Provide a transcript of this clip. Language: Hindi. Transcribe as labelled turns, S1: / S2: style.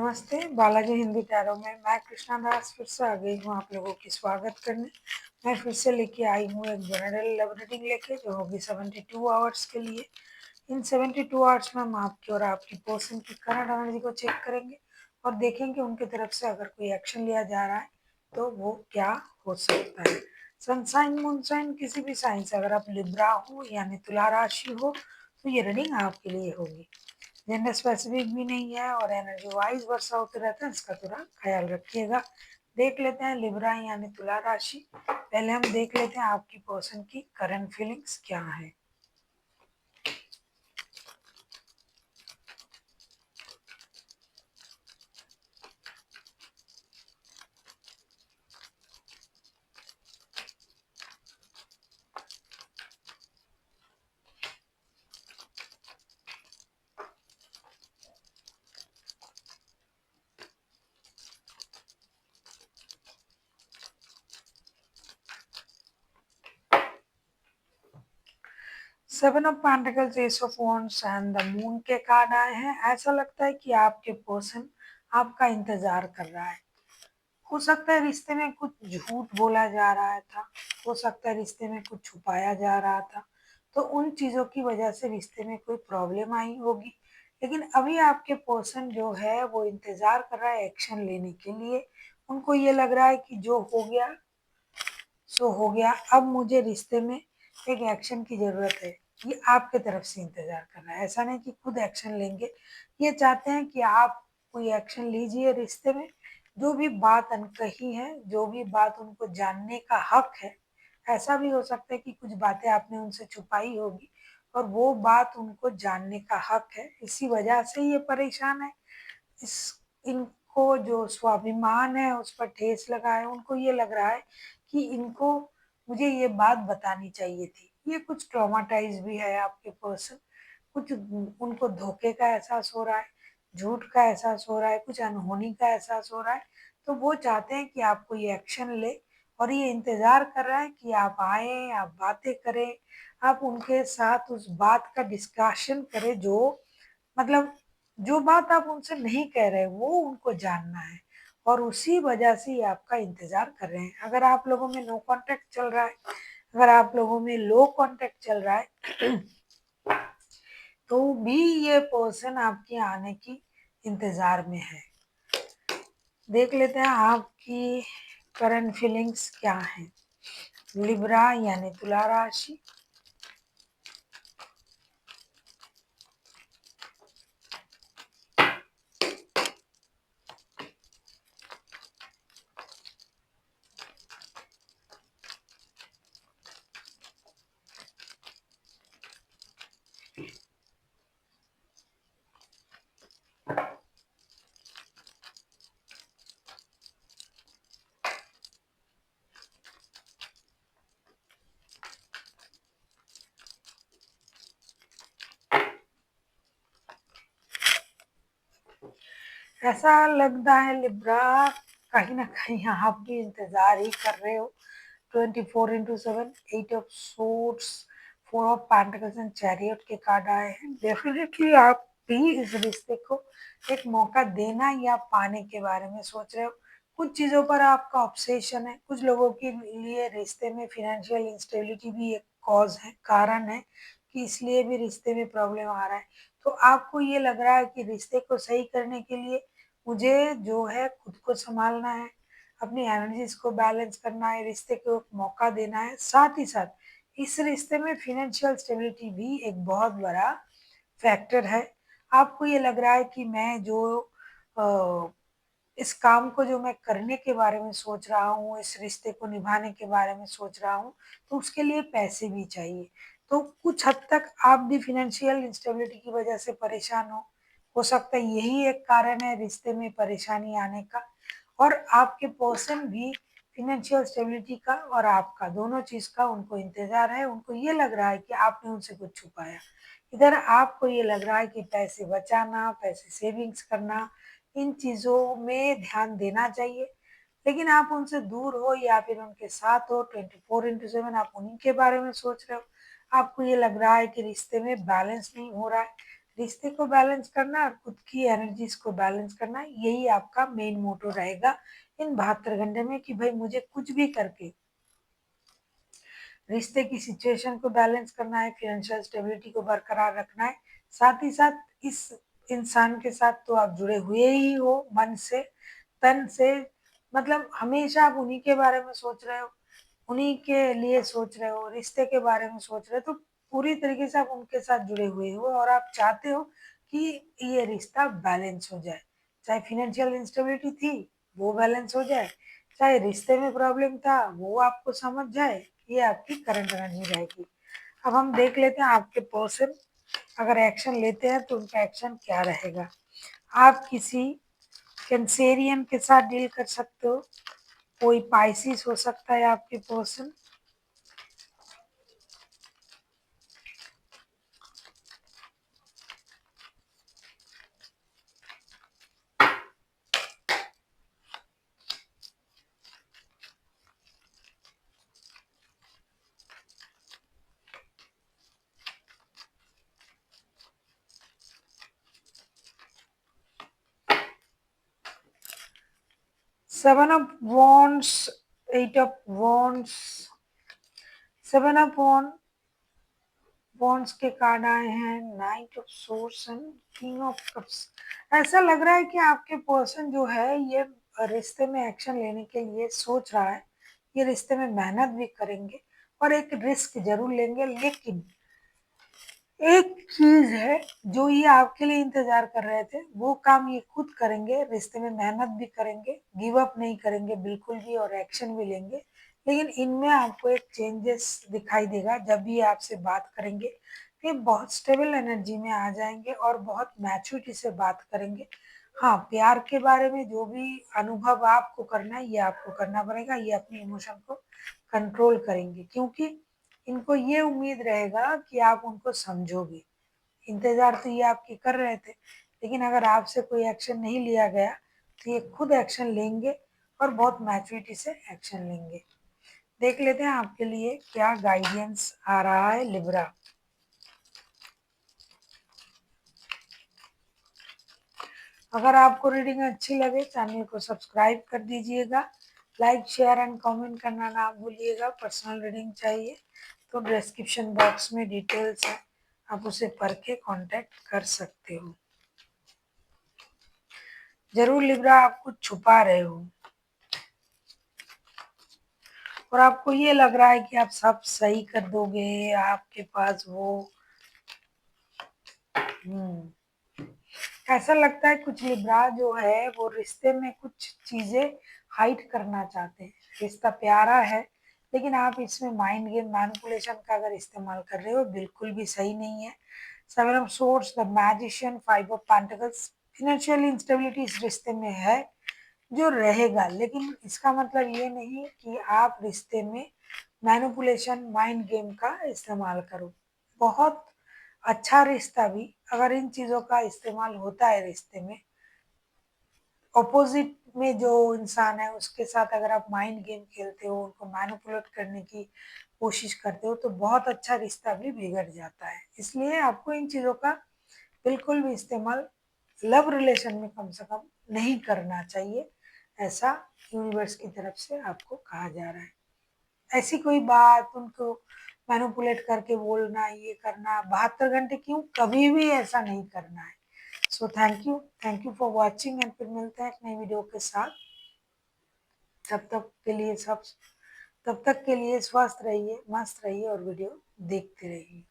S1: नमस्ते, बालाजी हिंदी टैरो में मैं कृष्णा दास फिर से आ गई हूँ आप लोगों की स्वागत करने। मैं फिर से लेके आई हूँ एक जनरल लव रीडिंग लेके जो होगी 72 आवर्स के लिए। इन 72 आवर्स में हम आपकी और आपकी पर्सन की करंट एनर्जी को चेक करेंगे और देखेंगे उनकी तरफ से अगर कोई एक्शन लिया जा रहा है तो वो क्या हो सकता है। सनसाइन मूनसाइन किसी भी साइन से अगर आप लिब्रा हो यानी तुला राशि हो तो ये रीडिंग आपके लिए होगी। जेंडर स्पेसिफिक भी नहीं है और एनर्जी वाइज वर्षा होते रहते हैं, इसका थोड़ा ख्याल रखिएगा। देख लेते हैं लिब्रा यानी तुला राशि। पहले हम देख लेते हैं आपकी पर्सन की करंट फीलिंग्स क्या है। 7 of pentacles, S of wands and the moon के कार्ड आए हैं। ऐसा लगता है कि आपके पर्सन आपका इंतजार कर रहा है। हो सकता है रिश्ते में कुछ झूठ बोला जा रहा था, हो सकता है रिश्ते में कुछ छुपाया जा रहा था, तो उन चीज़ों की वजह से रिश्ते में कोई प्रॉब्लम आई होगी। लेकिन अभी आपके पर्सन जो है वो इंतज़ार कर रहा है एक्शन लेने के लिए। उनको ये लग रहा है कि जो हो गया सो हो गया, अब मुझे रिश्ते में एक एक्शन की ज़रूरत है। ये आपके तरफ से इंतज़ार कर रहा है, ऐसा नहीं कि खुद एक्शन लेंगे। ये चाहते हैं कि आप कोई एक्शन लीजिए रिश्ते में। जो भी बात अनकही है, जो भी बात उनको जानने का हक है, ऐसा भी हो सकता है कि कुछ बातें आपने उनसे छुपाई होगी और वो बात उनको जानने का हक है, इसी वजह से ये परेशान है। इस इनको जो स्वाभिमान है उस पर ठेस लगा है। उनको ये लग रहा है कि इनको मुझे ये बात बतानी चाहिए थी। ये कुछ ट्रॉमाटाइज भी है आपके पर्सन। कुछ उनको धोखे का एहसास हो रहा है, झूठ का एहसास हो रहा है, कुछ अनहोनी का एहसास हो रहा है। तो वो चाहते हैं कि आप कोई एक्शन ले और ये इंतज़ार कर रहा है कि आप आएँ, आप बातें करें, आप उनके साथ उस बात का डिस्कशन करें जो मतलब जो बात आप उनसे नहीं कह रहे वो उनको जानना है और उसी वजह से ये आपका इंतजार कर रहे हैं। अगर आप लोगों में नो कांटेक्ट चल रहा है, अगर आप लोगों में लो कांटेक्ट चल रहा है तो भी ये पर्सन आपके आने की इंतजार में है। देख लेते हैं आपकी करंट फीलिंग्स क्या है। लिब्रा यानी तुला राशि, ऐसा लगता है लिब्रा कहीं ना कहीं आप भी इंतजार ही कर रहे हो। 24/7, 8 of swords, 4 of pentacles and chariot के कार्ड आए हैं। डेफिनेटली आप भी इस रिश्ते को एक मौका देना या पाने के बारे में सोच रहे हो। कुछ चीज़ों पर आपका ऑब्सेशन है। कुछ लोगों के लिए रिश्ते में फिनेंशियल इंस्टेबिलिटी भी एक कॉज है, कारण है कि इसलिए भी रिश्ते में प्रॉब्लम आ रहा है। तो आपको ये लग रहा है कि रिश्ते को सही करने के लिए मुझे जो है खुद को संभालना है, अपनी एनर्जीज को बैलेंस करना है, रिश्ते को एक मौका देना है। साथ ही साथ इस रिश्ते में फिनेंशियल स्टेबिलिटी भी एक बहुत बड़ा फैक्टर है। आपको ये लग रहा है कि मैं जो अ, इस काम को जो मैं करने के बारे में सोच रहा हूँ, इस रिश्ते को निभाने के बारे में सोच रहा हूँ, तो उसके लिए पैसे भी चाहिए। तो कुछ हद तक आप भी फिनेंशियल इंस्टेबिलिटी की वजह से परेशान हो सकता है यही एक कारण है रिश्ते में परेशानी आने का। और आपके पर्सन भी फिनेंशियल स्टेबिलिटी का और आपका दोनों चीज़ का उनको इंतज़ार है। उनको ये लग रहा है कि आपने उनसे कुछ छुपाया। इधर आपको ये लग रहा है कि पैसे बचाना, पैसे सेविंग्स करना, इन चीज़ों में ध्यान देना चाहिए। लेकिन आप उनसे दूर हो या फिर उनके साथ हो, 24/7 आप उन्हीं के बारे में सोच रहे हो। आपको ये लग रहा है कि रिश्ते में बैलेंस नहीं हो रहा है, रिश्ते को बैलेंस करना और खुद की एनर्जीज को बैलेंस करना, यही आपका मेन मोटो रहेगा इन 72 घंटे में कि भाई मुझे कुछ भी करके रिश्ते की सिचुएशन को बैलेंस करना है, फाइनेंशियल स्टेबिलिटी को बरकरार रखना है। साथ ही साथ इस इंसान के साथ तो आप जुड़े हुए ही हो मन से, तन से, मतलब हमेशा आप उन्हीं के बारे में सोच रहे हो, उन्हीं के लिए सोच रहे हो, रिश्ते के बारे में सोच रहे हो, तो पूरी तरीके से आप उनके साथ जुड़े हुए हो और आप चाहते हो कि ये रिश्ता बैलेंस हो जाए। चाहे फाइनेंशियल इंस्टेबिलिटी थी, वो बैलेंस हो जाए, चाहे रिश्ते में प्रॉब्लम था, वो आपको समझ जाए, ये आपकी करंट एनर्जी रहेगी। अब हम देख लेते हैं आपके पर्सन अगर एक्शन लेते हैं तो उनका एक्शन क्या रहेगा। आप किसी कैंसेरियन के साथ डील कर सकते हो, कोई पाइसिस हो सकता है आपके person. 7 of Wands, 8 of Wands, 7 of Wands के कार्ड आए हैं, night of source and king of cups. ऐसा लग रहा है कि आपके पर्सन जो है ये रिश्ते में एक्शन लेने के लिए सोच रहा है, ये रिश्ते में मेहनत भी करेंगे और एक रिस्क जरूर लेंगे, लेकिन एक चीज है जो ये आपके लिए इंतजार कर रहे थे, वो काम ये खुद करेंगे, रिश्ते में मेहनत भी करेंगे, गिव अप नहीं करेंगे बिल्कुल भी और एक्शन भी लेंगे। लेकिन इनमें आपको एक चेंजेस दिखाई देगा जब भी आपसे बात करेंगे, ये बहुत स्टेबल एनर्जी में आ जाएंगे और बहुत मैच्योरिटी से बात करेंगे। हाँ, प्यार के बारे में जो भी अनुभव आपको करना है ये आपको करना पड़ेगा, ये अपने इमोशन को कंट्रोल करेंगे क्योंकि इनको ये उम्मीद रहेगा कि आप उनको समझोगे। इंतजार तो ये आपके कर रहे थे, लेकिन अगर आपसे कोई एक्शन नहीं लिया गया तो ये खुद एक्शन लेंगे और बहुत मैच्योरिटी से एक्शन लेंगे। देख लेते हैं आपके लिए क्या गाइडेंस आ रहा है लिब्रा। अगर आपको रीडिंग अच्छी लगे चैनल को सब्सक्राइब कर दीजिएगा, लाइक शेयर एंड कमेंट करना ना भूलिएगा। पर्सनल रीडिंग चाहिए तो डिस्क्रिप्शन बॉक्स में डिटेल्स है, आप उसे पढ़ के कॉन्टेक्ट कर सकते हो। जरूर लिब्रा आप कुछ छुपा रहे हो और आपको ये लग रहा है कि आप सब सही कर दोगे, आपके पास वो ऐसा लगता है कुछ लिब्रा जो है वो रिश्ते में कुछ चीजें हाइड करना चाहते हैं। रिश्ता प्यारा है लेकिन आप इसमें माइंड गेम मैनिपुलेशन का अगर इस्तेमाल कर रहे हो बिल्कुल भी सही नहीं है। 7 of Swords, the magician, 5 of Pentacles, financial instability इस रिश्ते में है जो रहेगा, लेकिन इसका मतलब ये नहीं कि आप रिश्ते में मैनिपुलेशन माइंड गेम का इस्तेमाल करो। बहुत अच्छा रिश्ता भी अगर इन चीजों का इस्तेमाल होता है रिश्ते में, ऑपोजिट में जो इंसान है उसके साथ अगर आप माइंड गेम खेलते हो, उनको मैनिपुलेट करने की कोशिश करते हो तो बहुत अच्छा रिश्ता भी बिगड़ जाता है। इसलिए आपको इन चीजों का बिल्कुल भी इस्तेमाल लव रिलेशन में कम से कम नहीं करना चाहिए, ऐसा यूनिवर्स की तरफ से आपको कहा जा रहा है। ऐसी कोई बात उनको मैनिपुलेट करके बोलना, ये करना 72 घंटे क्यों, कभी भी ऐसा नहीं करना है। So thank you for watching and फिर मिलते हैं एक नई वीडियो के साथ। तब तक के लिए सब तब तक के लिए स्वस्थ रहिए, मस्त रहिए और वीडियो देखते रहिए।